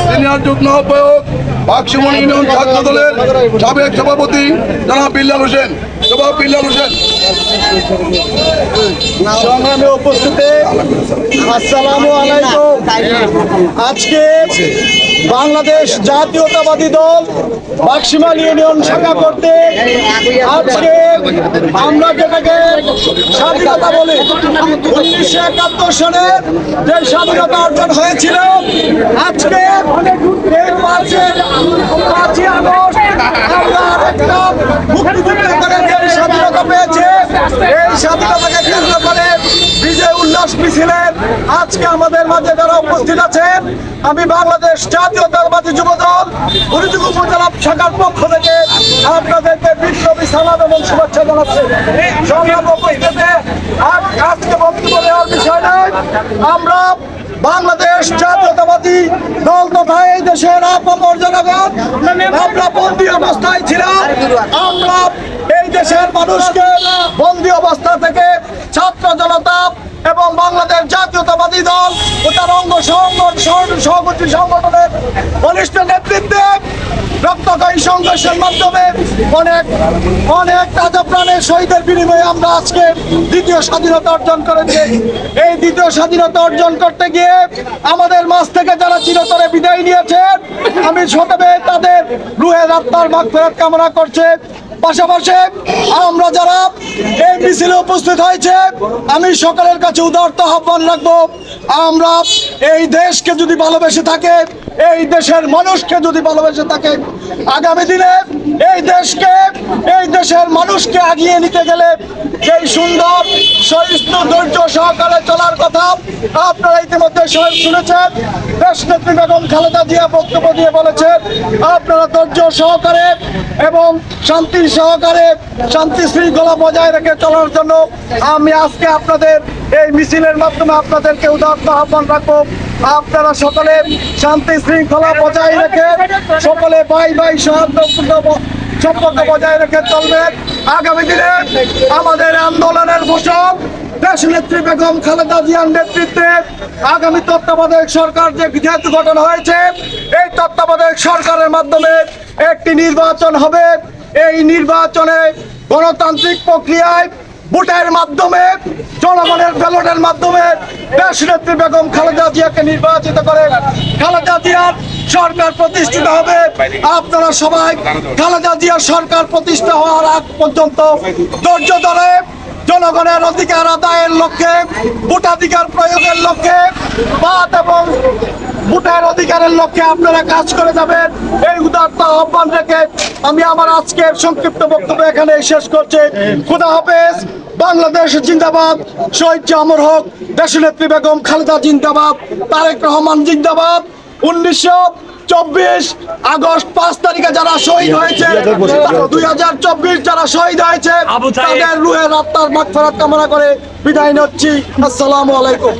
Senior যুগ্ম আহ্বায়ক বাক্সমণি union ছাত্র দলের সাবেক সভাপতি জনাব বিল্লাল হোসেন। সংগ্রামে উপস্থিতি, আসসালামু আলাইকুম। আজকে বাংলাদেশ জাতীয়তাবাদী দল বাক্সিমাল ইউনিয়ন শাখা করতে আজকে আমরা যেটাকে স্বাধীনতা বলি, 1971 সালের যে স্বাধীনতা অর্জন হয়েছিল, আজকে এই 5ই আগস্ট আমরা আরেকটা মুক্তিযুদ্ধ করে যে স্বাধীনতা পেয়েছে, এই স্বাধীনতাকে কেন্দ্র করে বিজয় উল্লাস মিছিলের আজকে আমাদের মাঝে যারা উপস্থিত আছেন, আমি বাংলাদেশ জাতীয়তাবাদী যুবদল বুড়িচুক উপজেলা শাখার পক্ষ থেকে আপনাদেরকে বিপ্লবী সালাম এবং শুভেচ্ছা জানাচ্ছি। সংগ্রাম উপস্থিতিতে আজকে বক্তব্য দেওয়ার বিষয় নয়, আমরা বাংলাদেশ জাতীয়তাবাদী দল তথা এই দেশের আপামর জনগণ আমরা বন্দী অবস্থায় ছিলাম। আমরা এই দেশের মানুষকে বন্দী অবস্থা থেকে ছাত্র জনতা এবং বাংলাদেশ জাতীয়তাবাদী দল ও তার অঙ্গ সহযোগী সংগঠনের বলিষ্ঠ নেতৃত্বে রক্তক্ষয়ী সংঘর্ষের মাধ্যমে অনেক তাজা প্রাণের শহীদের বিনিময়ে আমরা আজকে দ্বিতীয় স্বাধীনতা অর্জন করেছি। এই দ্বিতীয় স্বাধীনতা অর্জন করতে গিয়ে আমাদের মাঝ থেকে যারা চিরতরে বিদায় নিয়েছেন, আমি শতবে তাদের রুহের আত্মার মাগফিরাত কামনা করছে। পাশাপাশি আমরা যারা এই মিছিলে উপস্থিত হয়েছে, আমি সকলের কাছে উদারত আহ্বান রাখবো, আমরা এই দেশকে যদি ভালোবেসে থাকে, এই দেশের মানুষকে যদি ভালোবেসে থাকে, আগামী দিনে এই দেশের মানুষকে আগিয়ে নিতে গেলে সেই সুন্দর সহিষ্ণু ধৈর্য সহকারে চলার কথা আপনারা ইতিমধ্যে শুনেছেন। দেশ নেত্রী বেগম খালেদা জিয়া বক্তব্য দিয়ে বলেছেন, আপনারা ধৈর্য সহকারে এবং শান্তি সহকারে শান্তি শৃঙ্খলা বজায় রেখে চলার জন্য আমি আজকে আপনাদের এই মিছিলের মাধ্যমে আপনাদেরকে উদাত্ত আহ্বান রাখবো। আপনারা সকলে শান্তি শৃঙ্খলা বজায় রেখে সকলে ভাই সম্পর্ক বজায় রেখে চলবেন। আগামী দিনে আমাদের আন্দোলনের ঘোষক দেশনেত্রী বেগম খালেদা জিয়ার নেতৃত্বে আগামী তত্ত্বাবধায়ক সরকার যেহেতু গঠন হয়েছে, এই তত্ত্বাবধায়ক সরকারের মাধ্যমে একটি নির্বাচন হবে। এই নির্বাচনে গণতান্ত্রিক প্রক্রিয়ায় ভোটের মাধ্যমে জনগণের ব্যালটের মাধ্যমে দেশনেত্রী বেগম খালেদা জিয়াকে নির্বাচিত করে খালেদা জিয়ার সরকার প্রতিষ্ঠিত হবে। আপনারা সবাই খালেদা জিয়ার সরকার প্রতিষ্ঠা হওয়ার আগ পর্যন্ত ধৈর্য ধরে জনগণের অধিকার আদায়ের লক্ষ্যে, ভোটাধিকার প্রয়োগের লক্ষ্যে এবং ভোটের অধিকারের লক্ষ্যে আপনারা কাজ করে যাবেন। এই উদাত্ত আহ্বান রেখে আমি আমার আজকের সংক্ষিপ্ত বক্তব্য এখানে শেষ করছি। খোদা হাফেজ। বাংলাদেশ জিন্দাবাদ। শহীদ অমর হোক দেশনেত্রী বেগম খালেদা জিন্দাবাদ। তারেক রহমান জিন্দাবাদ। 1924 আগস্ট 5 তারিখে যারা শহীদ হয়েছে, 2024 যারা শহীদ হয়েছে, তাদের রুহের আত্মার মাগফিরাত কামনা করে বিদায় নিচ্ছি। আসসালামু আলাইকুম।